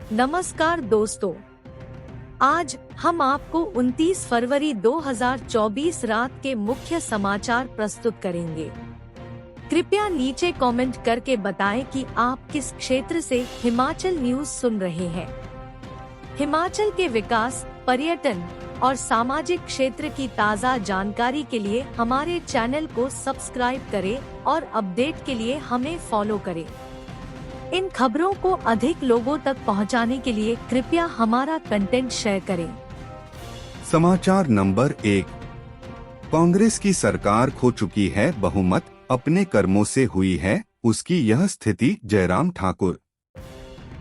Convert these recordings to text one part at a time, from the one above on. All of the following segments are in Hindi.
नमस्कार दोस्तों, आज हम आपको 29 फरवरी 2024 रात के मुख्य समाचार प्रस्तुत करेंगे। कृपया नीचे कमेंट करके बताएं कि आप किस क्षेत्र से हिमाचल न्यूज सुन रहे हैं। हिमाचल के विकास, पर्यटन और सामाजिक क्षेत्र की ताज़ा जानकारी के लिए हमारे चैनल को सब्सक्राइब करें और अपडेट के लिए हमें फॉलो करें। इन खबरों को अधिक लोगों तक पहुंचाने के लिए कृपया हमारा कंटेंट शेयर करें। समाचार नंबर 1। कांग्रेस की सरकार खो चुकी है बहुमत, अपने कर्मों से हुई है उसकी यह स्थिति। जयराम ठाकुर।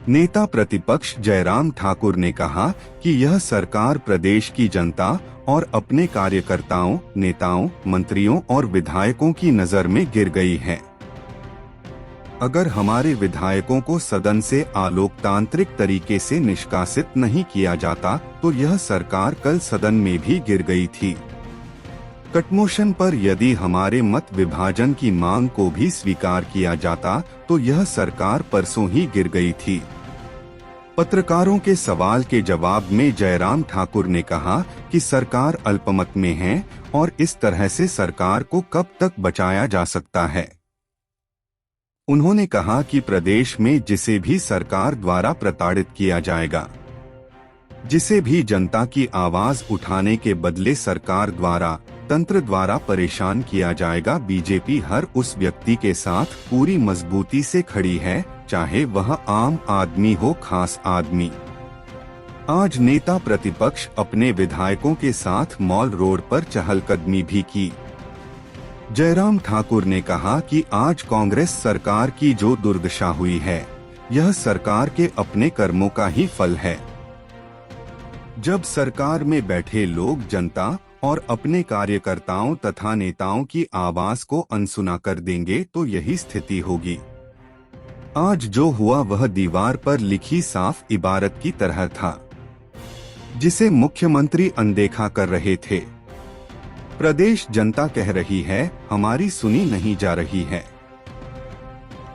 नेता प्रतिपक्ष जयराम ठाकुर ने कहा कि यह सरकार प्रदेश की जनता और अपने कार्यकर्ताओं, नेताओं, मंत्रियों और विधायकों की नजर में गिर गई है। अगर हमारे विधायकों को सदन से अलोकतांत्रिक तरीके से निष्कासित नहीं किया जाता तो यह सरकार कल सदन में भी गिर गई थी। कटमोशन पर यदि हमारे मत विभाजन की मांग को भी स्वीकार किया जाता तो यह सरकार परसों ही गिर गई थी। पत्रकारों के सवाल के जवाब में जयराम ठाकुर ने कहा कि सरकार अल्पमत में है और इस तरह से सरकार को कब तक बचाया जा सकता है। उन्होंने कहा कि प्रदेश में जिसे भी सरकार द्वारा प्रताड़ित किया जाएगा, जिसे भी जनता की आवाज उठाने के बदले सरकार द्वारा, तंत्र द्वारा परेशान किया जाएगा। बीजेपी हर उस व्यक्ति के साथ पूरी मजबूती से खड़ी है, चाहे वह आम आदमी हो, खास आदमी। आज नेता प्रतिपक्ष अपने विधायकों के साथ मॉल रोड पर चहलकदमी भी की। जयराम ठाकुर ने कहा कि आज कांग्रेस सरकार की जो दुर्दशा हुई है, यह सरकार के अपने कर्मों का ही फल है। जब सरकार में बैठे लोग जनता और अपने कार्यकर्ताओं तथा नेताओं की आवाज को अनसुना कर देंगे तो यही स्थिति होगी। आज जो हुआ वह दीवार पर लिखी साफ इबारत की तरह था, जिसे मुख्यमंत्री अनदेखा कर रहे थे। प्रदेश जनता कह रही है, हमारी सुनी नहीं जा रही है।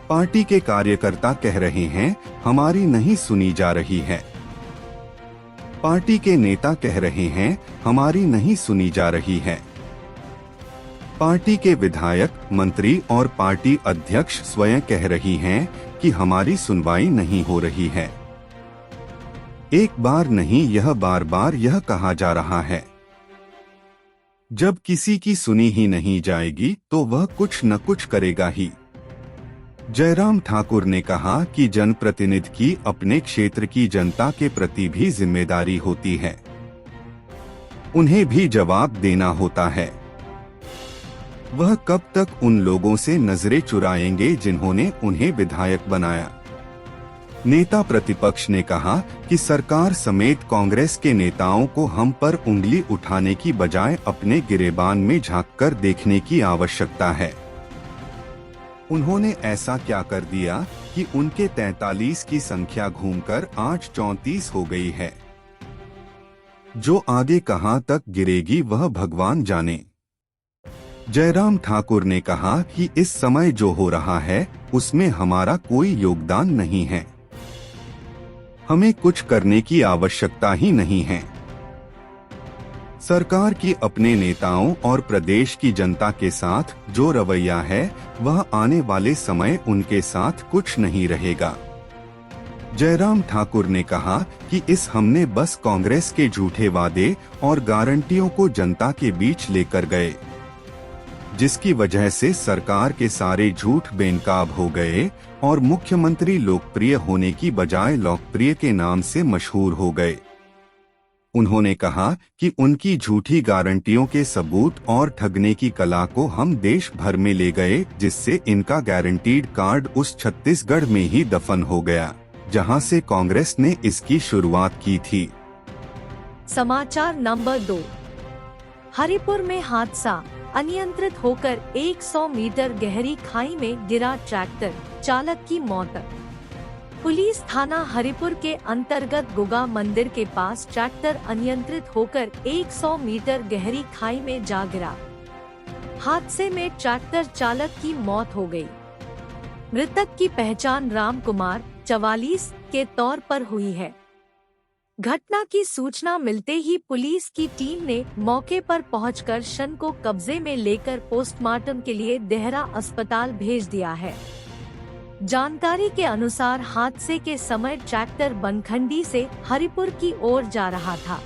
पार्टी के कार्यकर्ता कह रहे हैं, हमारी नहीं सुनी जा रही है। पार्टी के नेता कह रहे हैं, हमारी नहीं सुनी जा रही है। पार्टी के विधायक, मंत्री और पार्टी अध्यक्ष स्वयं कह रही हैं कि हमारी सुनवाई नहीं हो रही है। एक बार नहीं, यह बार बार यह कहा जा रहा है। जब किसी की सुनी ही नहीं जाएगी तो वह कुछ न कुछ करेगा ही। जयराम ठाकुर ने कहा कि जनप्रतिनिधि की अपने क्षेत्र की जनता के प्रति भी जिम्मेदारी होती है, उन्हें भी जवाब देना होता है। वह कब तक उन लोगों से नजरें चुराएंगे जिन्होंने उन्हें विधायक बनाया। नेता प्रतिपक्ष ने कहा कि सरकार समेत कांग्रेस के नेताओं को हम पर उंगली उठाने की बजाय अपने गिरेबान में झांककर देखने की आवश्यकता है। उन्होंने ऐसा क्या कर दिया कि उनके 43 की संख्या घूमकर आज 34 हो गई है। जो आगे कहां तक गिरेगी वह भगवान जाने। जयराम ठाकुर ने कहा कि इस समय जो हो रहा है उसमें हमारा कोई योगदान नहीं है। हमें कुछ करने की आवश्यकता ही नहीं है। सरकार की अपने नेताओं और प्रदेश की जनता के साथ जो रवैया है वह आने वाले समय उनके साथ कुछ नहीं रहेगा। जयराम ठाकुर ने कहा कि इस हमने बस कांग्रेस के झूठे वादे और गारंटियों को जनता के बीच लेकर गए, जिसकी वजह से सरकार के सारे झूठ बेनकाब हो गए और मुख्यमंत्री लोकप्रिय होने की बजाय लोकप्रिय के नाम से मशहूर हो गए। उन्होंने कहा कि उनकी झूठी गारंटियों के सबूत और ठगने की कला को हम देश भर में ले गए, जिससे इनका गारंटीड कार्ड उस छत्तीसगढ़ में ही दफन हो गया जहां से कांग्रेस ने इसकी शुरुआत की थी। समाचार नंबर 2। हरिपुर में हादसा, अनियंत्रित होकर 100 मीटर गहरी खाई में गिरा ट्रैक्टर, चालक की मौत। पुलिस थाना हरिपुर के अंतर्गत गुगा मंदिर के पास ट्रैक्टर अनियंत्रित होकर 100 मीटर गहरी खाई में जा गिरा। हादसे में ट्रैक्टर चालक की मौत हो गई। मृतक की पहचान राम कुमार 44 के तौर पर हुई है। घटना की सूचना मिलते ही पुलिस की टीम ने मौके पर पहुंचकर शन को कब्जे में लेकर पोस्टमार्टम के लिए देहरा अस्पताल भेज दिया है। जानकारी के अनुसार हादसे के समय ट्रैक्टर बनखंडी से हरिपुर की ओर जा रहा था।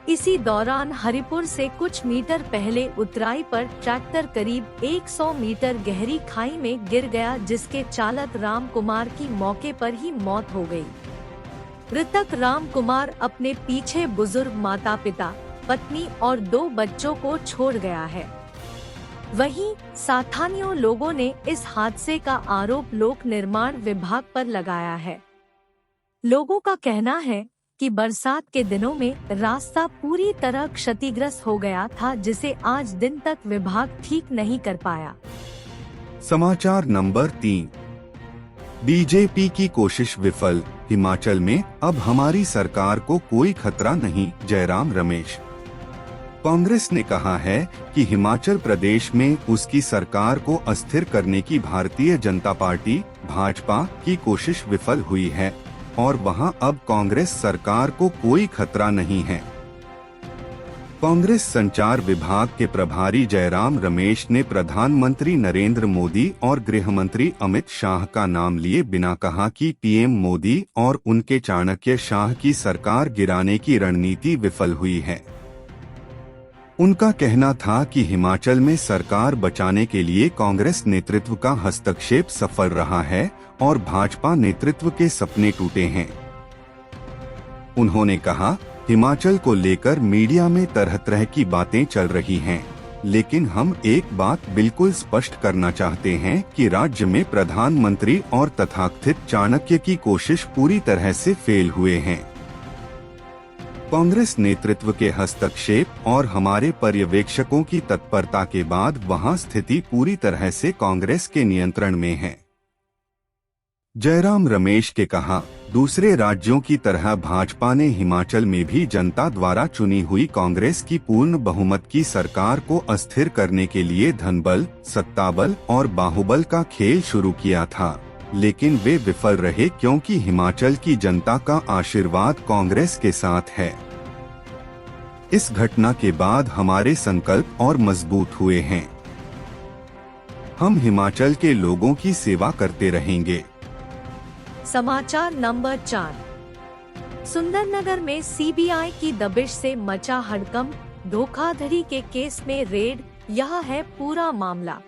इसी दौरान हरिपुर से कुछ मीटर पहले उतराई पर ट्रैक्टर करीब 100 मीटर गहरी खाई में गिर गया, जिसके चालक राम कुमार की मौके पर ही मौत हो गई। मृतक राम कुमार अपने पीछे बुजुर्ग माता पिता, पत्नी और 2 बच्चों को छोड़ गया है। वहीं स्थानीय लोगों ने इस हादसे का आरोप लोक निर्माण विभाग पर लगाया है। लोगों का कहना है कि बरसात के दिनों में रास्ता पूरी तरह क्षतिग्रस्त हो गया था, जिसे आज दिन तक विभाग ठीक नहीं कर पाया। समाचार नंबर 3। बीजेपी की कोशिश विफल, हिमाचल में अब हमारी सरकार को कोई खतरा नहीं, जयराम रमेश। कांग्रेस ने कहा है कि हिमाचल प्रदेश में उसकी सरकार को अस्थिर करने की भारतीय जनता पार्टी भाजपा की कोशिश विफल हुई है और वहां अब कांग्रेस सरकार को कोई खतरा नहीं है। कांग्रेस संचार विभाग के प्रभारी जयराम रमेश ने प्रधानमंत्री नरेंद्र मोदी और गृह मंत्री अमित शाह का नाम लिए बिना कहा कि पीएम मोदी और उनके चाणक्य शाह की सरकार गिराने की रणनीति विफल हुई है। उनका कहना था कि हिमाचल में सरकार बचाने के लिए कांग्रेस नेतृत्व का हस्तक्षेप सफल रहा है और भाजपा नेतृत्व के सपने टूटे हैं। उन्होंने कहा, हिमाचल को लेकर मीडिया में तरह तरह की बातें चल रही हैं, लेकिन हम एक बात बिल्कुल स्पष्ट करना चाहते हैं कि राज्य में प्रधानमंत्री और तथाकथित चाणक्य की कोशिश पूरी तरह से फेल हुए हैं। कांग्रेस नेतृत्व के हस्तक्षेप और हमारे पर्यवेक्षकों की तत्परता के बाद वहां स्थिति पूरी तरह से कांग्रेस के नियंत्रण में है। जयराम रमेश के कहा, दूसरे राज्यों की तरह भाजपा ने हिमाचल में भी जनता द्वारा चुनी हुई कांग्रेस की पूर्ण बहुमत की सरकार को अस्थिर करने के लिए धनबल, सत्ताबल और बाहुबल का खेल शुरू किया था, लेकिन वे विफल रहे क्योंकि हिमाचल की जनता का आशीर्वाद कांग्रेस के साथ है। इस घटना के बाद हमारे संकल्प और मजबूत हुए हैं। हम हिमाचल के लोगों की सेवा करते रहेंगे। समाचार नंबर 4। सुंदरनगर में सीबीआई की दबिश से मचा हड़कंप, धोखाधड़ी के केस में रेड, यह है पूरा मामला।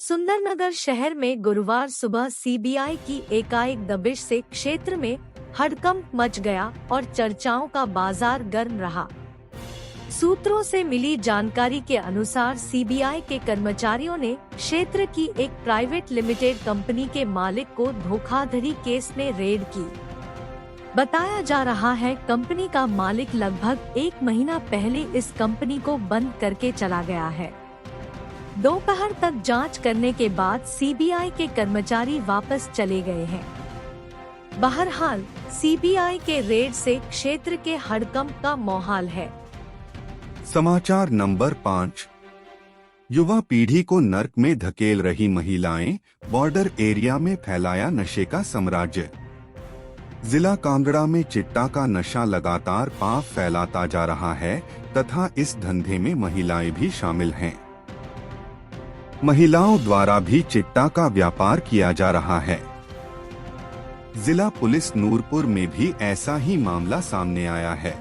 सुंदरनगर शहर में गुरुवार सुबह सीबीआई की एकाएक दबिश से क्षेत्र में हड़कंप मच गया और चर्चाओं का बाजार गर्म रहा। सूत्रों से मिली जानकारी के अनुसार सीबीआई के कर्मचारियों ने क्षेत्र की एक प्राइवेट लिमिटेड कंपनी के मालिक को धोखाधड़ी केस में रेड की। बताया जा रहा है कंपनी का मालिक लगभग 1 महीना पहले इस कंपनी को बंद करके चला गया है। दोपहर तक जांच करने के बाद सीबीआई के कर्मचारी वापस चले गए हैं। बहरहाल सीबीआई के रेड से क्षेत्र के हड़कंप का माहौल है। समाचार नंबर 5। युवा पीढ़ी को नर्क में धकेल रही महिलाएं, बॉर्डर एरिया में फैलाया नशे का साम्राज्य। जिला कांगड़ा में चिट्टा का नशा लगातार पांव फैलाता जा रहा है तथा इस धंधे में महिलाएं भी शामिल हैं। महिलाओं द्वारा भी चिट्टा का व्यापार किया जा रहा है। जिला पुलिस नूरपुर में भी ऐसा ही मामला सामने आया है।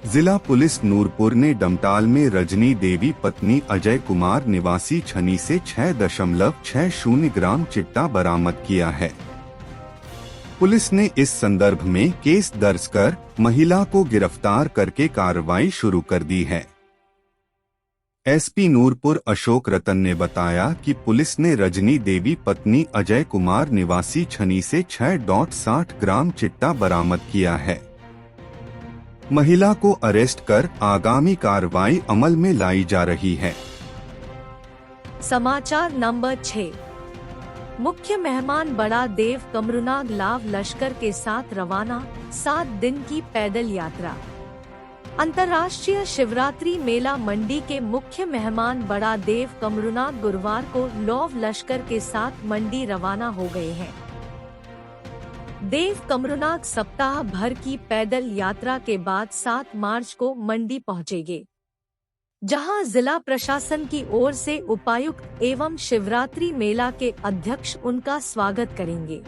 जिला पुलिस नूरपुर ने डमटाल में रजनी देवी पत्नी अजय कुमार निवासी छनी से 6.60 ग्राम चिट्टा बरामद किया है। पुलिस ने इस संदर्भ में केस दर्ज कर महिला को गिरफ्तार करके कार्रवाई शुरू कर दी है। एसपी नूरपुर अशोक रतन ने बताया कि पुलिस ने रजनी देवी पत्नी अजय कुमार निवासी छनी से 6.60 ग्राम चिट्टा बरामद किया है। महिला को अरेस्ट कर आगामी कार्रवाई अमल में लाई जा रही है। समाचार नंबर 6। मुख्य मेहमान बड़ा देव कमरुनाग लाव लश्कर के साथ रवाना, 7 दिन की पैदल यात्रा। अंतर्राष्ट्रीय शिवरात्रि मेला मंडी के मुख्य मेहमान बड़ा देव कमरुनाग गुरुवार को लौव लश्कर के साथ मंडी रवाना हो गए हैं। देव कमरुनाग सप्ताह भर की पैदल यात्रा के बाद 7 मार्च को मंडी पहुंचेंगे, जहां जिला प्रशासन की ओर से उपायुक्त एवं शिवरात्रि मेला के अध्यक्ष उनका स्वागत करेंगे।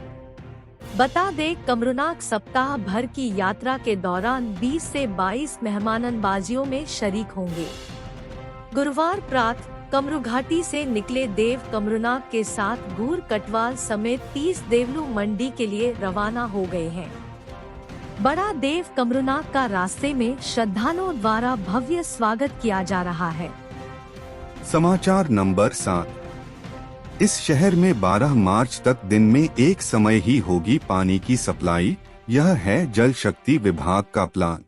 बता दें, कमरुनाग सप्ताह भर की यात्रा के दौरान 20 से 22 मेहमाननबाजियों में शरीक होंगे। गुरुवार प्रातः कमरू घाटी से निकले देव कमरुनाग के साथ गूर कटवाल समेत 30 देवलू मंडी के लिए रवाना हो गए हैं। बड़ा देव कमरुनाग का रास्ते में श्रद्धालुओं द्वारा भव्य स्वागत किया जा रहा है। समाचार नंबर 7। इस शहर में 12 मार्च तक दिन में एक समय ही होगी पानी की सप्लाई, यह है जल शक्ति विभाग का प्लान।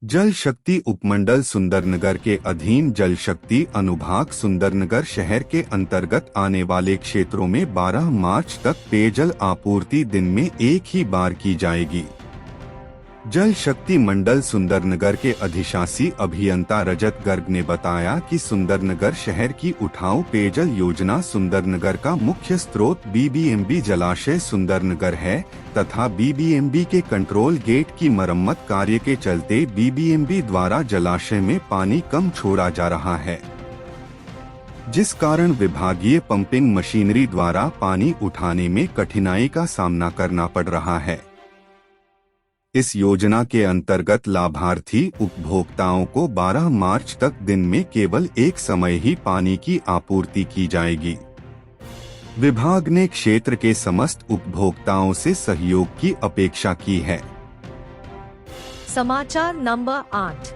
जल शक्ति उपमंडल सुंदरनगर के अधीन जल शक्ति अनुभाग सुंदरनगर शहर के अंतर्गत आने वाले क्षेत्रों में 12 मार्च तक पेयजल आपूर्ति दिन में एक ही बार की जाएगी। जल शक्ति मंडल सुंदरनगर के अधिशासी अभियंता रजत गर्ग ने बताया कि सुंदरनगर शहर की उठाऊ पेयजल योजना सुंदरनगर का मुख्य स्रोत बीबीएमबी जलाशय सुंदरनगर है तथा बीबीएमबी के कंट्रोल गेट की मरम्मत कार्य के चलते बीबीएमबी द्वारा जलाशय में पानी कम छोड़ा जा रहा है, जिस कारण विभागीय पंपिंग मशीनरी द्वारा पानी उठाने में कठिनाई का सामना करना पड़ रहा है। इस योजना के अंतर्गत लाभार्थी उपभोक्ताओं को 12 मार्च तक दिन में केवल एक समय ही पानी की आपूर्ति की जाएगी। विभाग ने क्षेत्र के समस्त उपभोक्ताओं से सहयोग की अपेक्षा की है। समाचार नंबर 8।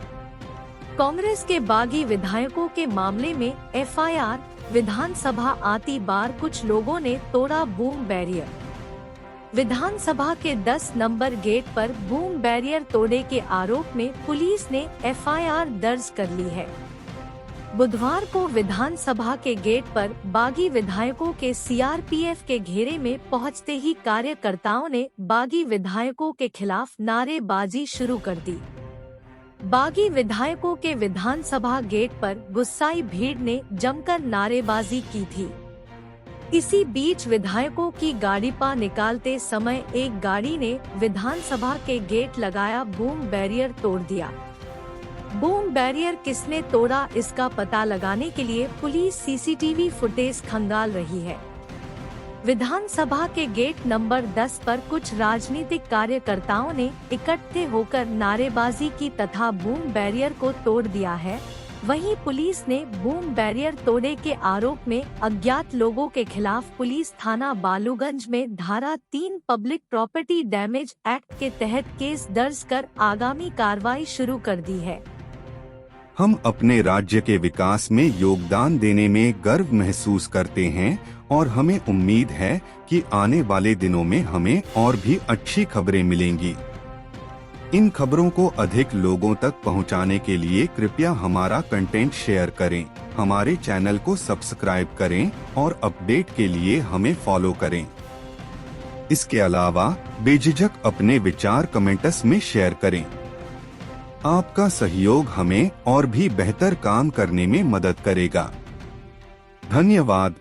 कांग्रेस के बागी विधायकों के मामले में एफआईआर, विधानसभा आती बार कुछ लोगों ने तोड़ा बूम बैरियर। विधानसभा के 10 नंबर गेट पर बूम बैरियर तोड़ने के आरोप में पुलिस ने एफआईआर दर्ज कर ली है। बुधवार को विधानसभा के गेट पर बागी विधायकों के सीआरपीएफ के घेरे में पहुंचते ही कार्यकर्ताओं ने बागी विधायकों के खिलाफ नारेबाजी शुरू कर दी। बागी विधायकों के विधानसभा गेट पर गुस्साई भीड़ ने जमकर नारेबाजी की थी। इसी बीच विधायकों की गाड़ी पा निकालते समय एक गाड़ी ने विधानसभा के गेट लगाया बूम बैरियर तोड़ दिया। बूम बैरियर किसने तोड़ा, इसका पता लगाने के लिए पुलिस सीसीटीवी फुटेज खंगाल रही है। विधानसभा के गेट नंबर 10 पर कुछ राजनीतिक कार्यकर्ताओं ने इकट्ठे होकर नारेबाजी की तथा बूम बैरियर को तोड़ दिया है। वहीं पुलिस ने बूम बैरियर तोड़ने के आरोप में अज्ञात लोगों के खिलाफ पुलिस थाना बालूगंज में धारा 3 पब्लिक प्रॉपर्टी डैमेज एक्ट के तहत केस दर्ज कर आगामी कार्रवाई शुरू कर दी है। हम अपने राज्य के विकास में योगदान देने में गर्व महसूस करते हैं और हमें उम्मीद है कि आने वाले दिनों में हमें और भी अच्छी खबरें मिलेंगी। इन खबरों को अधिक लोगों तक पहुंचाने के लिए कृपया हमारा कंटेंट शेयर करें, हमारे चैनल को सब्सक्राइब करें और अपडेट के लिए हमें फॉलो करें। इसके अलावा बेझिझक अपने विचार कमेंट्स में शेयर करें। आपका सहयोग हमें और भी बेहतर काम करने में मदद करेगा। धन्यवाद।